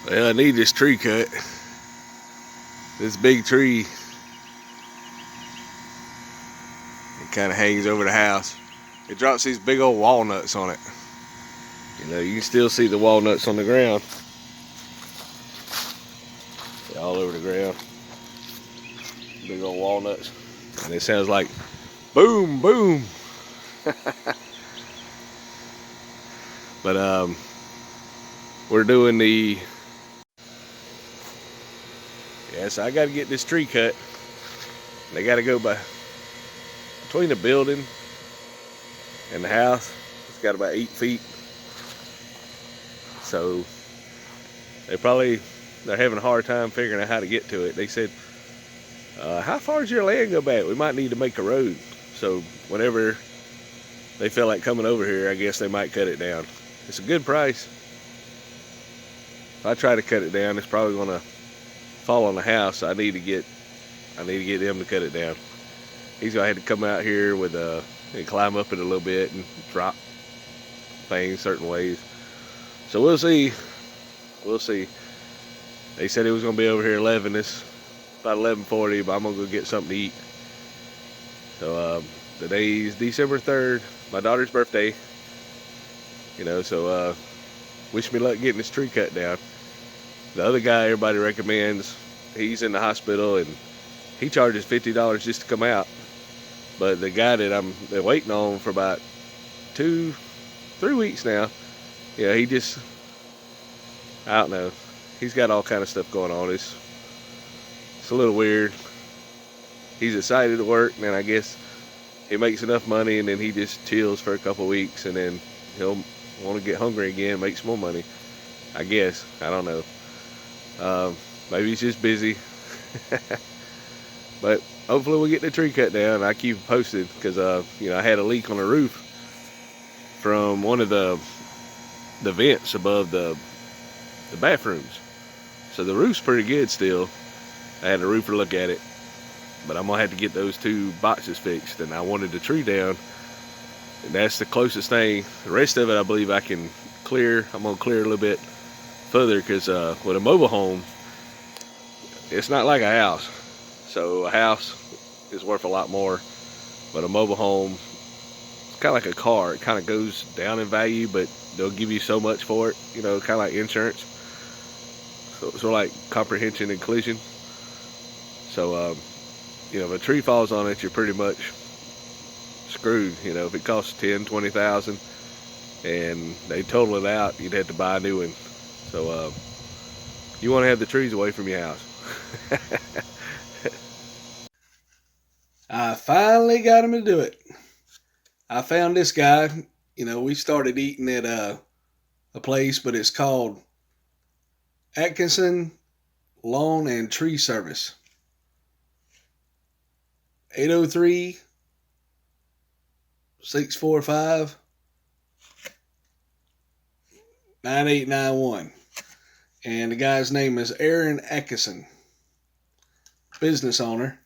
Well, I need this tree cut. This big tree, it kind of hangs over the house. It drops these big old walnuts on it. You know, you can still see the walnuts on the ground. They're all over the ground. Big old walnuts. And it sounds like boom, boom. But we're doing the, so I got to get this tree cut. They got to go by between the building and the house. It's got about 8 feet. So they're having a hard time figuring out how to get to it. They said, how far does your land go back? We might need to make a road. So whenever they feel like coming over here, I guess they might cut it down. It's a good price. If I try to cut it down, it's probably gonna fall on the house. I need to get them to cut it down. He's gonna have to come out here with and climb up it a little bit and drop things certain ways. So we'll see. We'll see. They said it was gonna be over here 11. It's about 11:40, but I'm gonna go get something to eat. So today's December 3rd, my daughter's birthday. You know, so wish me luck getting this tree cut down. The other guy everybody recommends, he's in the hospital and he charges $50 just to come out. But the guy that I'm waiting on for about 2-3 weeks now, he just, I don't know. He's got all kind of stuff going on. It's a little weird. He's excited to work, and then I guess he makes enough money, and then he just chills for a couple weeks, and then he'll want to get hungry again, make some more money. I guess. I don't know. Maybe he's just busy. But hopefully we'll get the tree cut down. I keep it posted because I had a leak on the roof from one of the vents above the bathrooms. So the roof's pretty good still. I had a roofer look at it, but I'm gonna have to get those 2 boxes fixed. And I wanted the tree down, and that's the closest thing. The rest of it, I believe I can clear. I'm gonna clear a little bit further because with a mobile home, it's not like a house. So a house is worth a lot more, but a mobile home, it's kind of like a car. It kind of goes down in value, but they'll give you so much for it. Kind of like insurance. So it's sort of like comprehension and collision. So if a tree falls on it, you're pretty much screwed. If it costs 10, 20,000 and they total it out, you'd have to buy a new one. So you want to have the trees away from your house. I finally got him to do it. I found this guy. We started eating at a place, but it's called Atkinson Lawn and Tree Service. 803-645-9891. And the guy's name is Aaron Atkinson, business owner.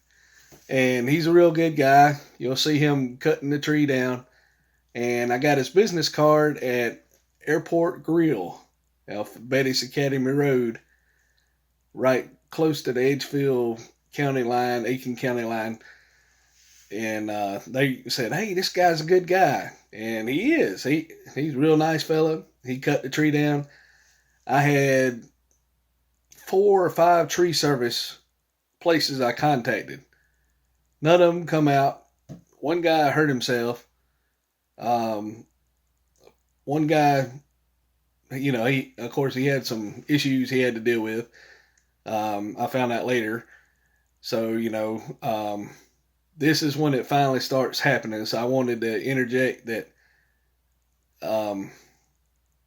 And he's a real good guy. You'll see him cutting the tree down. And I got his business card at Airport Grill off Betty's Academy Road, right close to the Edgefield County line, Aiken County line. And they said, hey, this guy's a good guy. And he is. He's a real nice fella. He cut the tree down. I had 4 or 5 tree service places I contacted. None of them come out. One guy hurt himself. One guy, he had some issues he had to deal with. I found out later. So, this is when it finally starts happening. So I wanted to interject that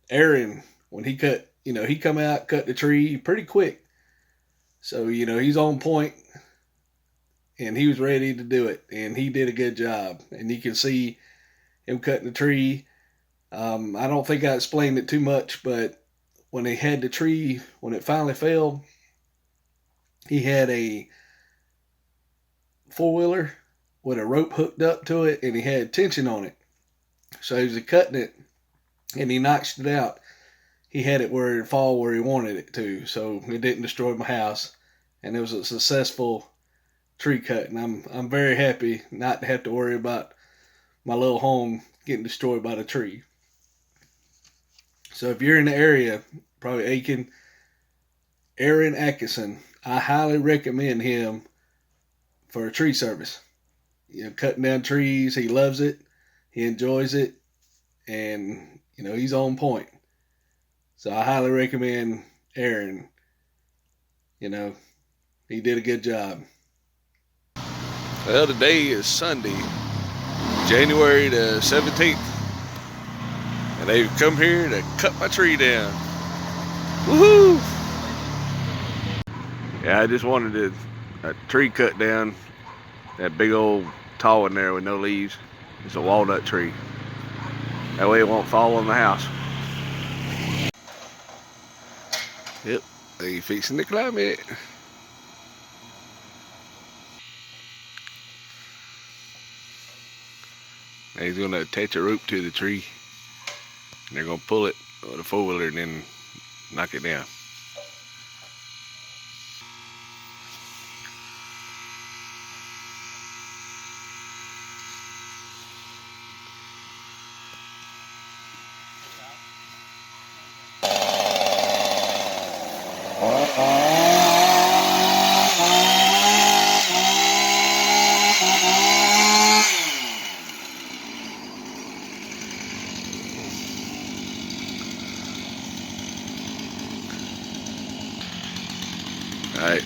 Aaron, when he cut, he come out, cut the tree pretty quick. So, he's on point. And he was ready to do it. And he did a good job. And you can see him cutting the tree. I don't think I explained it too much, but when he had the tree, when it finally fell, he had a 4-wheeler with a rope hooked up to it, and he had tension on it. So he was cutting it, and he notched it out. he had it where it fall where he wanted it to, so it didn't destroy my house, and it was a successful tree cut. And I'm very happy not to have to worry about my little home getting destroyed by the tree. So if you're in the area, probably Aiken, Aaron Atkinson, I highly recommend him for a tree service. You know, cutting down trees, he loves it, he enjoys it, and you know he's on point. So I highly recommend Aaron. You know, he did a good job. Well, today is Sunday, January the 17th, and they've come here to cut my tree down. Woohoo! Yeah, I just wanted a tree cut down. That big old tall one there with no leaves. It's a walnut tree. That way it won't fall on the house. Yep, they fixing to climb it. He's gonna attach a rope to the tree. And they're gonna pull it with a 4-wheeler and then knock it down. All right.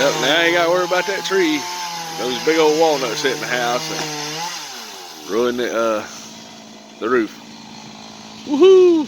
Yep, now I ain't got to worry about that tree. Those big old walnuts sitting in the house and ruin the roof. Woohoo!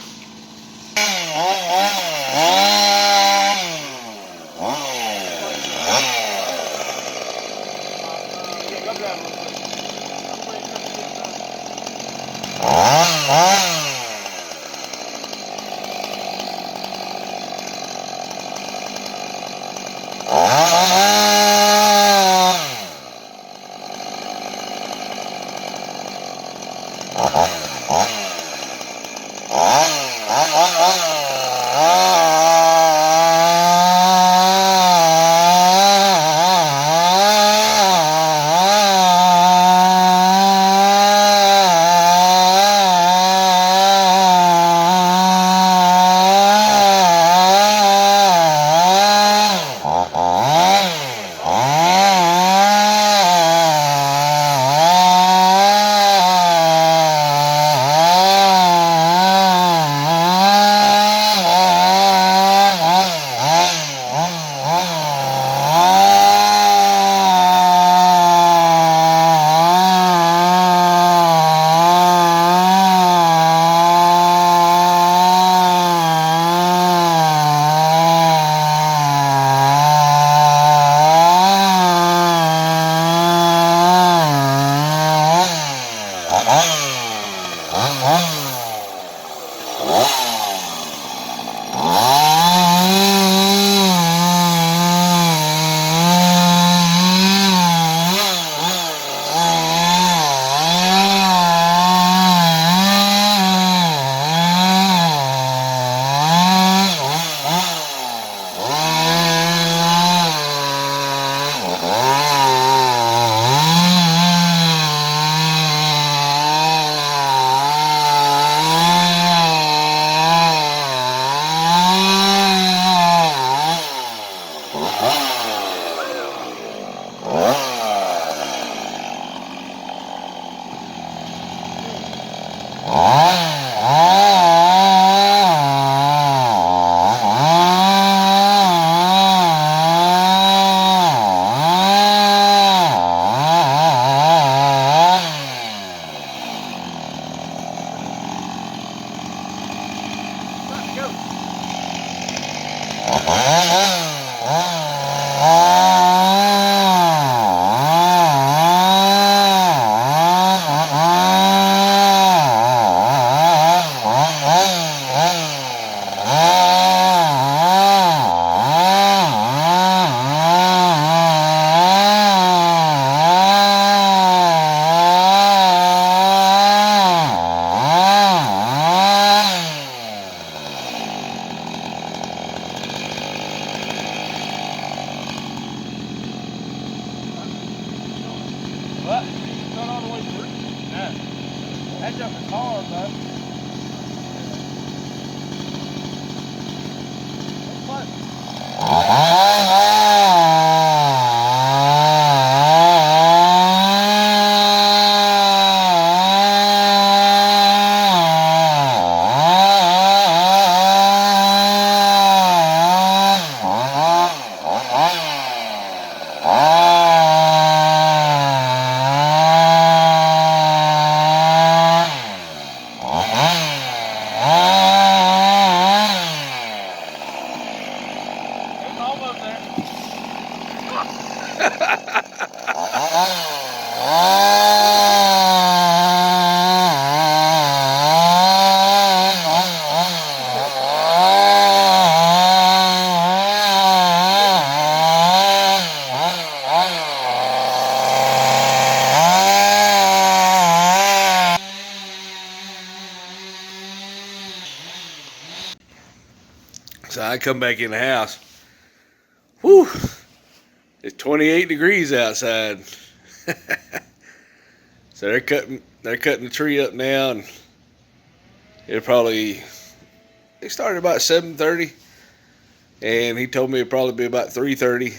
What? Not all the way through? No. That jumping's hard, bud. Almost there. So I come back in the house. Whew, it's 28 degrees outside. So they're cutting the tree up now, and they started about 7:30, and he told me it'd probably be about 3:30.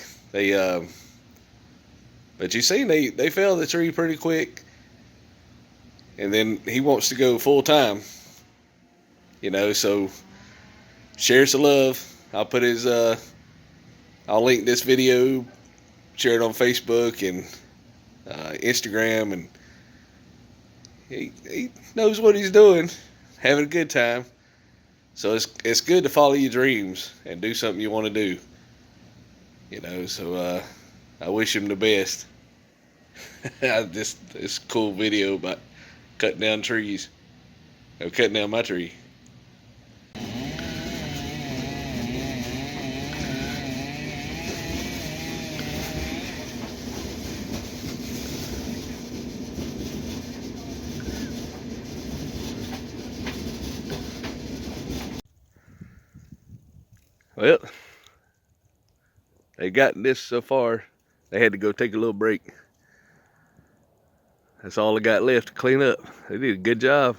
But you seen they fell the tree pretty quick, and then he wants to go full time. So share some love. I'll link this video share it on Facebook and Instagram, and he knows what he's doing, having a good time. So it's good to follow your dreams and do something you want to do. You know, so I wish him the best. This cool video about cutting down trees. Or cutting down my tree. Well, they gotten this so far. They had to go take a little break. That's all I got left to clean up. They did a good job.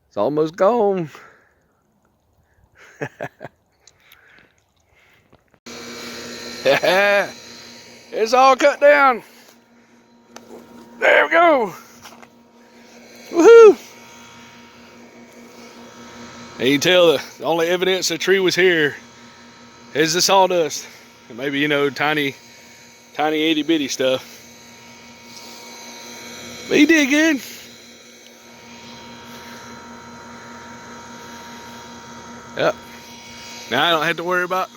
It's almost gone. It's all cut down. There we go. Woohoo! And you can tell the only evidence the tree was here is the sawdust. And maybe, you know, tiny itty bitty stuff. But he did good. Yep. Now I don't have to worry about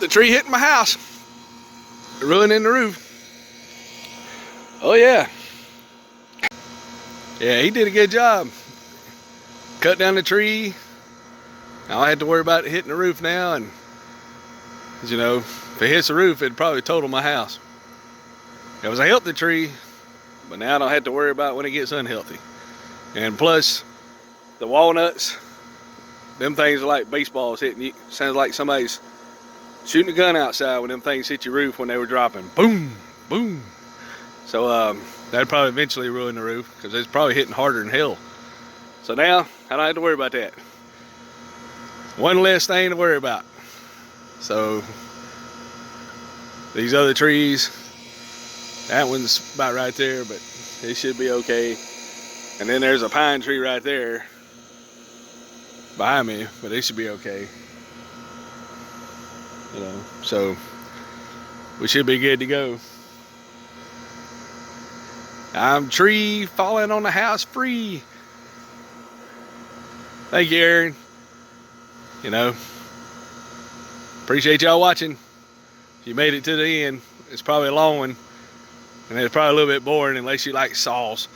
the tree hitting my house, ruining the roof. Oh yeah. Yeah, he did a good job. Cut down the tree. I don't have to worry about it hitting the roof now, and you know, if it hits the roof, it'd probably total my house. It was a healthy tree, but now I don't have to worry about when it gets unhealthy. And plus, the walnuts, them things are like baseballs hitting you. Sounds like somebody's shooting a gun outside when them things hit your roof when they were dropping. Boom, boom. So that'd probably eventually ruin the roof because it's probably hitting harder than hell. So now I don't have to worry about that. One less thing to worry about. So these other trees, that one's about right there, but it should be okay. And then there's a pine tree right there behind me, but it should be okay. You know, so we should be good to go. I'm tree falling on the house free. Thank you, Aaron. You know, appreciate y'all watching. If you made it to the end, it's probably a long one, and it's probably a little bit boring unless you like saws.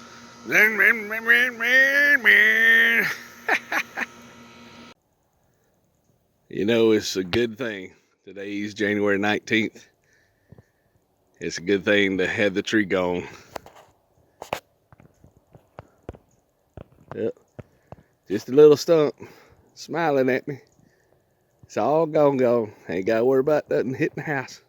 You know, it's a good thing. Today's January 19th. It's a good thing to have the tree gone. Yep. Just a little stump smiling at me. It's all gone. Ain't got to worry about nothing hitting the house.